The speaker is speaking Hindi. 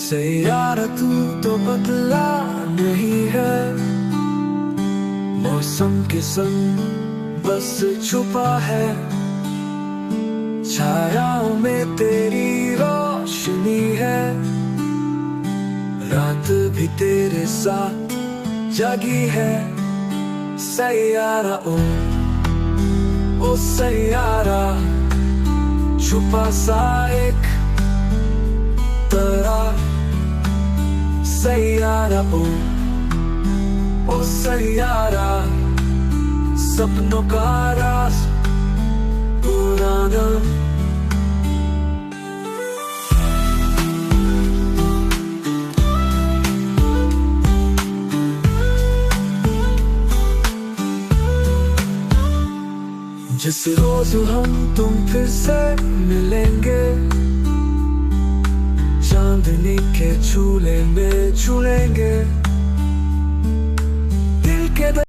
सैयारा तू तो बदला नहीं है, मौसम के संग बस छुपा है। छायाओं में तेरी रोशनी है, रात भी तेरे साथ जागी है। सैयारा ओ सैयारा, छुपा सा एक तारा। सैयारा ओ सैयारा, सपनों का राज पुराना। जिस रोज हम तुम फिर से मिलेंगे, चांदनी के झूले में झूलेंगे।